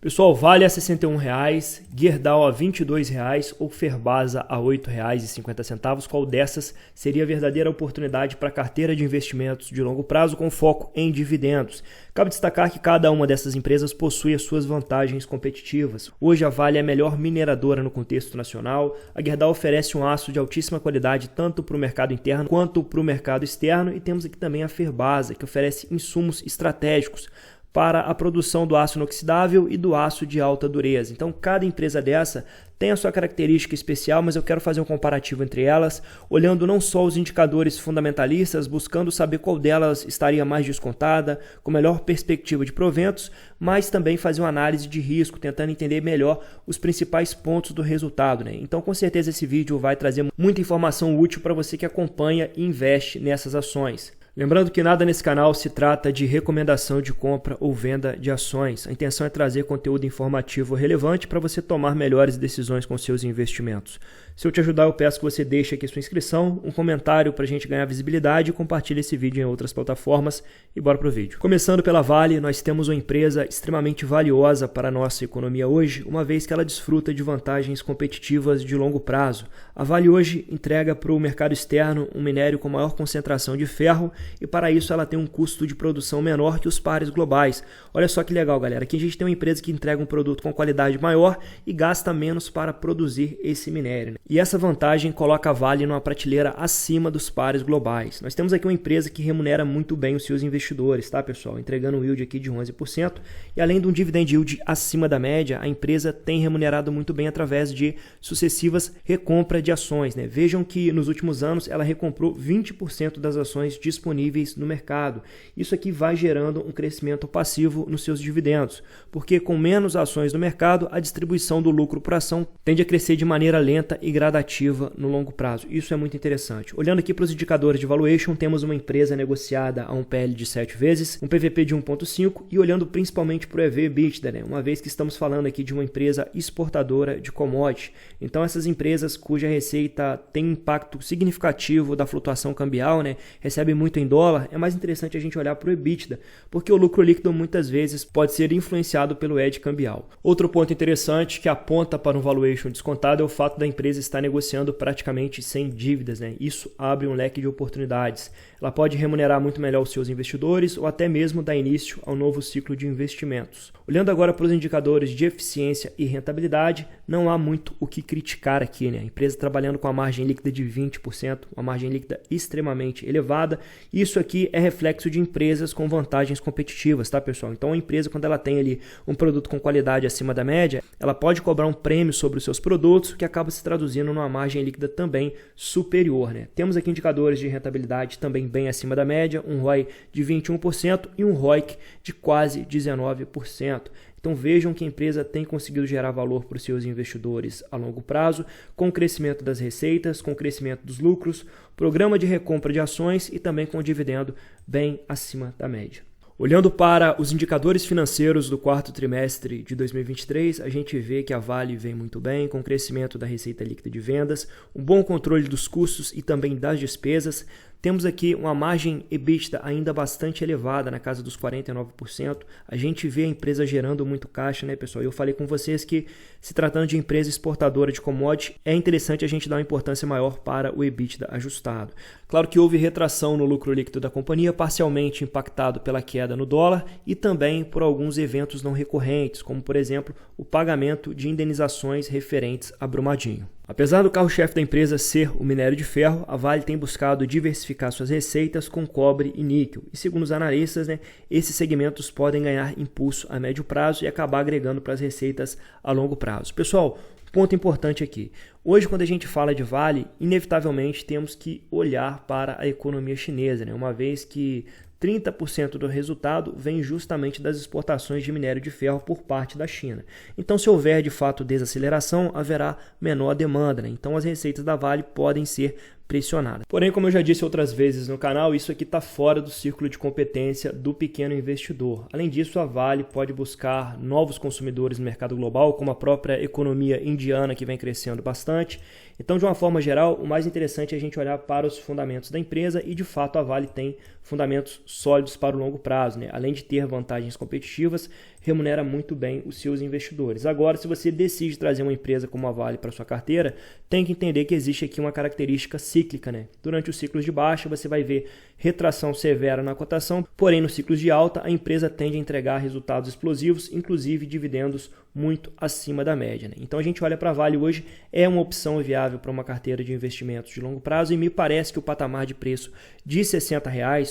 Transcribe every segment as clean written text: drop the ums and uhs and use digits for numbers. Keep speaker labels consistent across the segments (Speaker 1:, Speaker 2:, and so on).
Speaker 1: Pessoal, Vale a R$ 61,00, Gerdau a R$ 22,00 ou Ferbasa a R$ 8,50. Qual dessas seria a verdadeira oportunidade para a carteira de investimentos de longo prazo com foco em dividendos? Cabe destacar que cada uma dessas empresas possui as suas vantagens competitivas. Hoje a Vale é a melhor mineradora no contexto nacional. A Gerdau oferece um aço de altíssima qualidade tanto para o mercado interno quanto para o mercado externo. E temos aqui também a Ferbasa, que oferece insumos estratégicos para a produção do aço inoxidável e do aço de alta dureza. Então, cada empresa dessa tem a sua característica especial, mas eu quero fazer um comparativo entre elas, olhando não só os indicadores fundamentalistas, buscando saber qual delas estaria mais descontada, com melhor perspectiva de proventos, mas também fazer uma análise de risco, tentando entender melhor os principais pontos do resultado, né? Então, com certeza esse vídeo vai trazer muita informação útil para você que acompanha e investe nessas ações. Lembrando que nada nesse canal se trata de recomendação de compra ou venda de ações. A intenção é trazer conteúdo informativo relevante para você tomar melhores decisões com seus investimentos. Se eu te ajudar, eu peço que você deixe aqui sua inscrição, um comentário para a gente ganhar visibilidade e compartilhe esse vídeo em outras plataformas. E bora pro vídeo. Começando pela Vale, nós temos uma empresa extremamente valiosa para a nossa economia hoje, uma vez que ela desfruta de vantagens competitivas de longo prazo. A Vale hoje entrega para o mercado externo um minério com maior concentração de ferro e para isso ela tem um custo de produção menor que os pares globais. Olha só que legal, galera. Aqui a gente tem uma empresa que entrega um produto com qualidade maior e gasta menos para produzir esse minério, né? E essa vantagem coloca a Vale numa prateleira acima dos pares globais. Nós temos aqui uma empresa que remunera muito bem os seus investidores, tá, pessoal? Entregando um yield aqui de 11%. E além de um dividend yield acima da média, a empresa tem remunerado muito bem através de sucessivas recompras de ações, né? Vejam que nos últimos anos ela recomprou 20% das ações disponíveis no mercado. Isso aqui vai gerando um crescimento passivo nos seus dividendos, porque com menos ações no mercado, a distribuição do lucro por ação tende a crescer de maneira lenta e gradativa no longo prazo. Isso é muito interessante. Olhando aqui para os indicadores de valuation, temos uma empresa negociada a um PL de 7 vezes, um PVP de 1,5 e olhando principalmente para o EV/EBITDA, né? Uma vez que estamos falando aqui de uma empresa exportadora de commodity. Então essas empresas cuja receita tem impacto significativo da flutuação cambial, né? Recebem muito em dólar, é mais interessante a gente olhar para o EBITDA, porque o lucro líquido muitas vezes pode ser influenciado pelo hedge cambial. Outro ponto interessante que aponta para um valuation descontado é o fato da empresa estar negociando praticamente sem dívidas, né? Isso abre um leque de oportunidades. Ela pode remunerar muito melhor os seus investidores ou até mesmo dar início ao novo ciclo de investimentos. Olhando agora para os indicadores de eficiência e rentabilidade, não há muito o que criticar aqui, né? A empresa trabalhando com a margem líquida de 20%, uma margem líquida extremamente elevada. Isso aqui é reflexo de empresas com vantagens competitivas, tá, pessoal? Então a empresa, quando ela tem ali um produto com qualidade acima da média, ela pode cobrar um prêmio sobre os seus produtos, que acaba se traduzindo numa margem líquida também superior, né? Temos aqui indicadores de rentabilidade também bem acima da média, um ROI de 21% e um ROIC de quase 19%. Então vejam que a empresa tem conseguido gerar valor para os seus investidores a longo prazo, com o crescimento das receitas, com o crescimento dos lucros, programa de recompra de ações e também com o dividendo bem acima da média. Olhando para os indicadores financeiros do quarto trimestre de 2023, a gente vê que a Vale vem muito bem, com o crescimento da receita líquida de vendas, um bom controle dos custos e também das despesas. Temos aqui uma margem EBITDA ainda bastante elevada, na casa dos 49%. A gente vê a empresa gerando muito caixa, né, pessoal? Eu falei com vocês que, se tratando de empresa exportadora de commodity, é interessante a gente dar uma importância maior para o EBITDA ajustado. Claro que houve retração no lucro líquido da companhia, parcialmente impactado pela queda no dólar e também por alguns eventos não recorrentes, como, por exemplo, o pagamento de indenizações referentes a Brumadinho. Apesar do carro-chefe da empresa ser o minério de ferro, a Vale tem buscado diversificar suas receitas com cobre e níquel. E segundo os analistas, né, esses segmentos podem ganhar impulso a médio prazo e acabar agregando para as receitas a longo prazo. Pessoal, ponto importante aqui. Hoje, quando a gente fala de Vale, inevitavelmente temos que olhar para a economia chinesa, né, uma vez que 30% do resultado vem justamente das exportações de minério de ferro por parte da China. Então, se houver de fato desaceleração, haverá menor demanda, né? Então, as receitas da Vale podem ser pressionada. Porém, como eu já disse outras vezes no canal, isso aqui está fora do círculo de competência do pequeno investidor. Além disso, a Vale pode buscar novos consumidores no mercado global, como a própria economia indiana, que vem crescendo bastante. Então, de uma forma geral, o mais interessante é a gente olhar para os fundamentos da empresa e, de fato, a Vale tem fundamentos sólidos para o longo prazo, né? Além de ter vantagens competitivas, remunera muito bem os seus investidores. Agora, se você decide trazer uma empresa como a Vale para sua carteira, tem que entender que existe aqui uma característica cíclica, né? Durante os ciclos de baixa, você vai ver retração severa na cotação, porém nos ciclos de alta, a empresa tende a entregar resultados explosivos, inclusive dividendos muito acima da média, né? Então a gente olha para a Vale hoje, é uma opção viável para uma carteira de investimentos de longo prazo e me parece que o patamar de preço de R$ 60,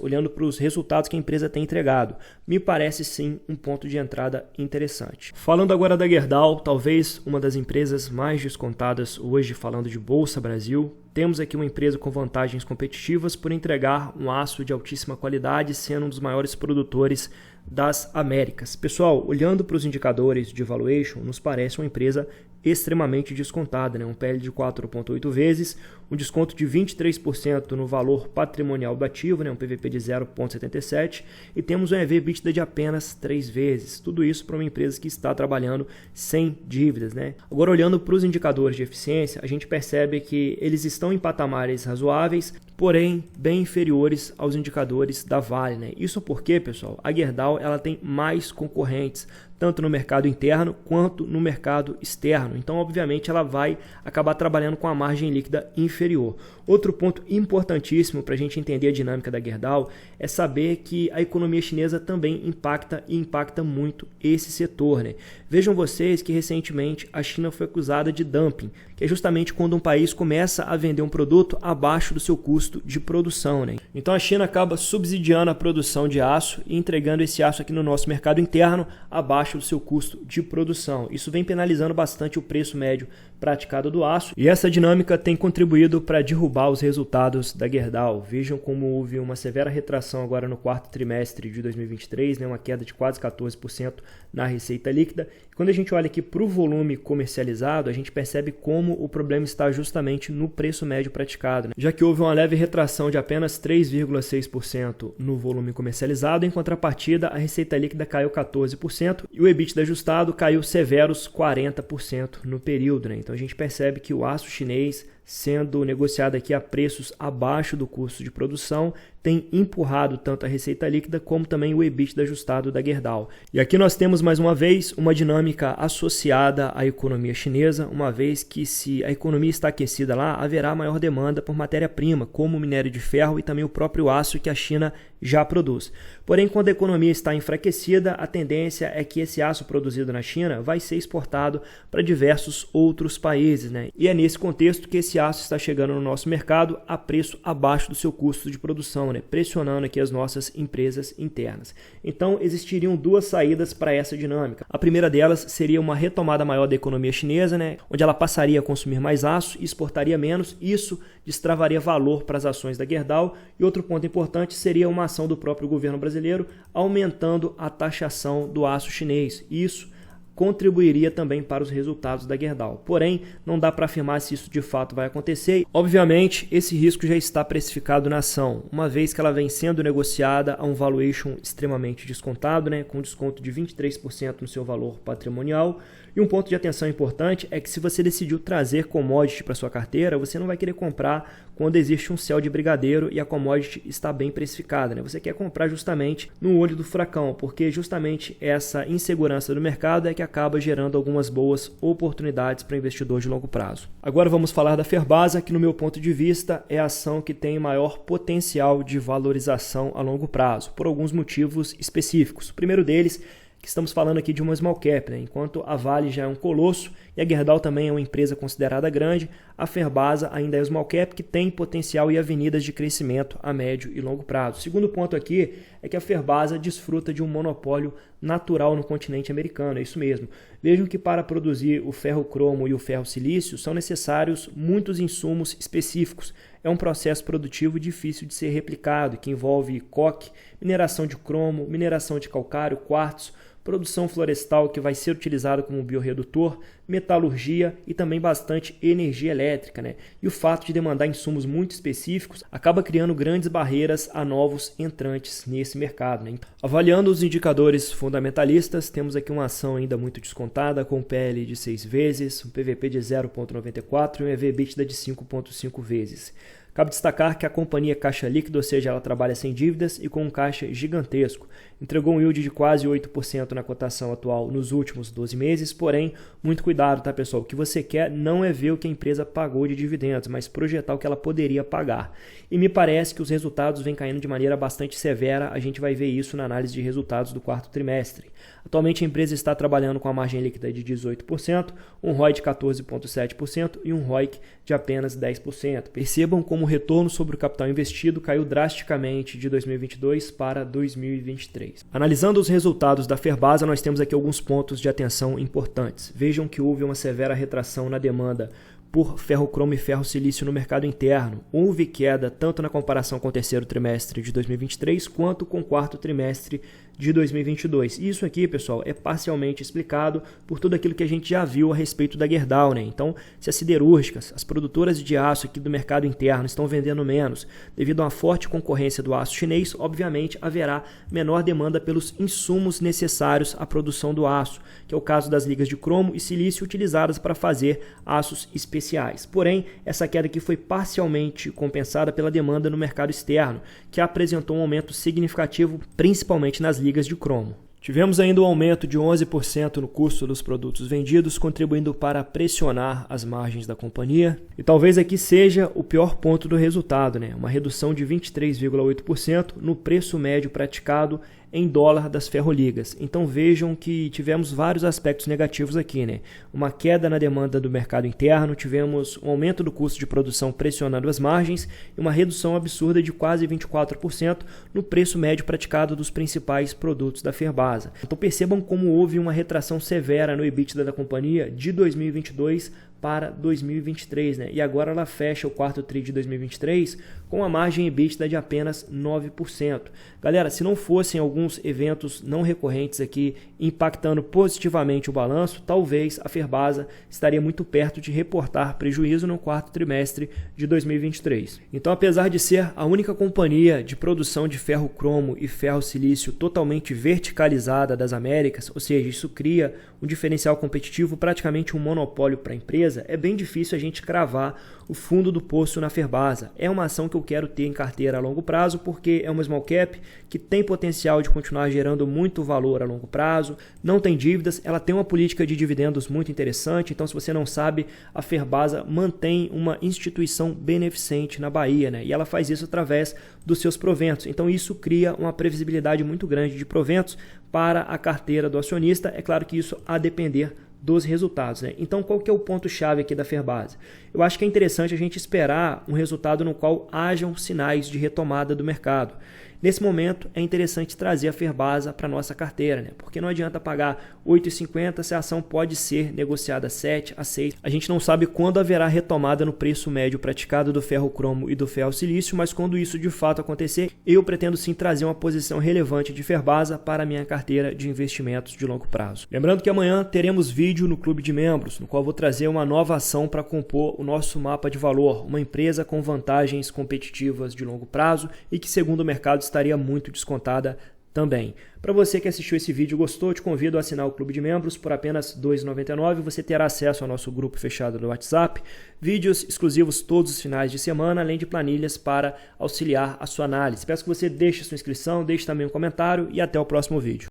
Speaker 1: olhando para os resultados que a empresa tem entregado, me parece sim um ponto de entrada interessante. Falando agora da Gerdau, talvez uma das empresas mais descontadas hoje falando de Bolsa Brasil, temos aqui uma empresa com vantagens competitivas por entregar um aço de altíssima qualidade, sendo um dos maiores produtores das Américas. Pessoal, olhando para os indicadores de valuation, nos parece uma empresa extremamente descontada, né? Um PL de 4,8 vezes, um desconto de 23% no valor patrimonial do ativo, né? Um PVP de 0,77 e temos um EV/EBITDA de apenas 3 vezes. Tudo isso para uma empresa que está trabalhando sem dívidas, né? Agora, olhando para os indicadores de eficiência, a gente percebe que eles estão em patamares razoáveis, porém bem inferiores aos indicadores da Vale, né? Isso porque, pessoal, a Gerdau ela tem mais concorrentes, tanto no mercado interno quanto no mercado externo. Então, obviamente, ela vai acabar trabalhando com a margem líquida inferior. Outro ponto importantíssimo para a gente entender a dinâmica da Gerdau é saber que a economia chinesa também impacta muito esse setor, né? Vejam vocês que recentemente a China foi acusada de dumping, que é justamente quando um país começa a vender um produto abaixo do seu custo de produção, né? Então a China acaba subsidiando a produção de aço e entregando esse aço aqui no nosso mercado interno abaixo do seu custo de produção. Isso vem penalizando bastante o preço médio praticado do aço e essa dinâmica tem contribuído para derrubar os resultados da Gerdau. Vejam como houve uma severa retração agora no quarto trimestre de 2023, né? Uma queda de quase 14% na receita líquida. Quando a gente olha aqui para o volume comercializado, a gente percebe como o problema está justamente no preço médio praticado, né? Já que houve uma leve retração de apenas 3,6% no volume comercializado, em contrapartida a receita líquida caiu 14% e o EBITDA ajustado caiu severos 40% no período, né? Então a gente percebe que o aço chinês sendo negociado aqui a preços abaixo do custo de produção, tem empurrado tanto a receita líquida como também o EBITDA ajustado da Gerdau. E aqui nós temos mais uma vez uma dinâmica associada à economia chinesa, uma vez que se a economia está aquecida lá, haverá maior demanda por matéria-prima, como o minério de ferro e também o próprio aço que a China já produz. Porém, quando a economia está enfraquecida, a tendência é que esse aço produzido na China vai ser exportado para diversos outros países, né? E é nesse contexto que esse aço está chegando no nosso mercado a preço abaixo do seu custo de produção, né? Pressionando aqui as nossas empresas internas. Então, existiriam duas saídas para essa dinâmica. A primeira delas seria uma retomada maior da economia chinesa, né? Onde ela passaria a consumir mais aço e exportaria menos. Isso destravaria valor para as ações da Gerdau. E outro ponto importante seria uma ação do próprio governo brasileiro aumentando a taxação do aço chinês. Isso contribuiria também para os resultados da Gerdau. Porém, não dá para afirmar se isso de fato vai acontecer. Obviamente, esse risco já está precificado na ação, uma vez que ela vem sendo negociada a um valuation extremamente descontado, né, com desconto de 23% no seu valor patrimonial. E um ponto de atenção importante é que se você decidiu trazer commodity para sua carteira, você não vai querer comprar quando existe um céu de brigadeiro e a commodity está bem precificada, né? Você quer comprar justamente no olho do furacão, porque justamente essa insegurança do mercado é que acaba gerando algumas boas oportunidades para investidor de longo prazo. Agora vamos falar da Ferbasa, que no meu ponto de vista é a ação que tem maior potencial de valorização a longo prazo, por alguns motivos específicos. O primeiro deles que estamos falando aqui de uma small cap, né? Enquanto a Vale já é um colosso e a Gerdau também é uma empresa considerada grande, a Ferbasa ainda é small cap que tem potencial e avenidas de crescimento a médio e longo prazo. O segundo ponto aqui é que a Ferbasa desfruta de um monopólio natural no continente americano, é isso mesmo. Vejam que para produzir o ferro-cromo e o ferro-silício são necessários muitos insumos específicos. É um processo produtivo difícil de ser replicado, que envolve coque, mineração de cromo, mineração de calcário, quartzo, produção florestal que vai ser utilizada como biorredutor, metalurgia e também bastante energia elétrica, né? E o fato de demandar insumos muito específicos acaba criando grandes barreiras a novos entrantes nesse mercado, né? Avaliando os indicadores fundamentalistas, temos aqui uma ação ainda muito descontada com PL de 6 vezes, um PVP de 0,94 e um EV/EBITDA de 5,5 vezes. Cabe destacar que a companhia é caixa líquido, ou seja, ela trabalha sem dívidas e com um caixa gigantesco. Entregou um yield de quase 8% na cotação atual nos últimos 12 meses, porém, muito cuidado, tá, pessoal? O que você quer não é ver o que a empresa pagou de dividendos, mas projetar o que ela poderia pagar. E me parece que os resultados vêm caindo de maneira bastante severa, a gente vai ver isso na análise de resultados do quarto trimestre. Atualmente a empresa está trabalhando com a margem líquida de 18%, um ROI de 14,7% e um ROIC de apenas 10%. Percebam como o retorno sobre o capital investido caiu drasticamente de 2022 para 2023. Analisando os resultados da Ferbasa, nós temos aqui alguns pontos de atenção importantes. Vejam que houve uma severa retração na demanda por ferro-cromo e ferro-silício no mercado interno. Houve queda tanto na comparação com o terceiro trimestre de 2023 quanto com o quarto trimestre de 2022. Isso aqui, pessoal, é parcialmente explicado por tudo aquilo que a gente já viu a respeito da Gerdau, né? Então, se as siderúrgicas, as produtoras de aço aqui do mercado interno estão vendendo menos devido a uma forte concorrência do aço chinês, obviamente haverá menor demanda pelos insumos necessários à produção do aço, que é o caso das ligas de cromo e silício utilizadas para fazer aços especiais. Porém, essa queda aqui foi parcialmente compensada pela demanda no mercado externo, que apresentou um aumento significativo, principalmente nas ligas de cromo. Tivemos ainda um aumento de 11% no custo dos produtos vendidos, contribuindo para pressionar as margens da companhia. E talvez aqui seja o pior ponto do resultado, né? Uma redução de 23,8% no preço médio praticado em dólar das ferroligas. Então vejam que tivemos vários aspectos negativos aqui, né? Uma queda na demanda do mercado interno, tivemos um aumento do custo de produção pressionando as margens e uma redução absurda de quase 24% no preço médio praticado dos principais produtos da Ferbasa. Então percebam como houve uma retração severa no EBITDA da companhia de 2022 para 2023, né? E agora ela fecha o quarto tri de 2023 com a margem EBITDA de apenas 9%. Galera, se não fossem alguns eventos não recorrentes aqui impactando positivamente o balanço, talvez a Ferbasa estaria muito perto de reportar prejuízo no quarto trimestre de 2023. Então, apesar de ser a única companhia de produção de ferro-cromo e ferro-silício totalmente verticalizada das Américas, ou seja, isso cria um diferencial competitivo, praticamente um monopólio para a empresa, é bem difícil a gente cravar o fundo do poço na Ferbasa. É uma ação que eu quero ter em carteira a longo prazo, porque é uma small cap que tem potencial de continuar gerando muito valor a longo prazo, não tem dívidas, ela tem uma política de dividendos muito interessante. Então, se você não sabe, a Ferbasa mantém uma instituição beneficente na Bahia, né? E ela faz isso através dos seus proventos. Então, isso cria uma previsibilidade muito grande de proventos para a carteira do acionista. É claro que isso a depender dos resultados, né? Então, qual que é o ponto-chave aqui da Ferbasa? Eu acho que é interessante a gente esperar um resultado no qual hajam sinais de retomada do mercado. Nesse momento, é interessante trazer a Ferbasa para a nossa carteira, né? Porque não adianta pagar R$ 8,50 se a ação pode ser negociada a 7, a 6. A gente não sabe quando haverá retomada no preço médio praticado do ferro-cromo e do ferro-silício, mas quando isso de fato acontecer, eu pretendo sim trazer uma posição relevante de Ferbasa para a minha carteira de investimentos de longo prazo. Lembrando que amanhã teremos vídeo no Clube de Membros, no qual vou trazer uma nova ação para compor o nosso mapa de valor, uma empresa com vantagens competitivas de longo prazo e que, segundo o mercado, estaria muito descontada também. Para você que assistiu esse vídeo e gostou, te convido a assinar o Clube de Membros por apenas R$ 2,99. Você terá acesso ao nosso grupo fechado do WhatsApp, vídeos exclusivos todos os finais de semana, além de planilhas para auxiliar a sua análise. Peço que você deixe sua inscrição, deixe também um comentário e até o próximo vídeo.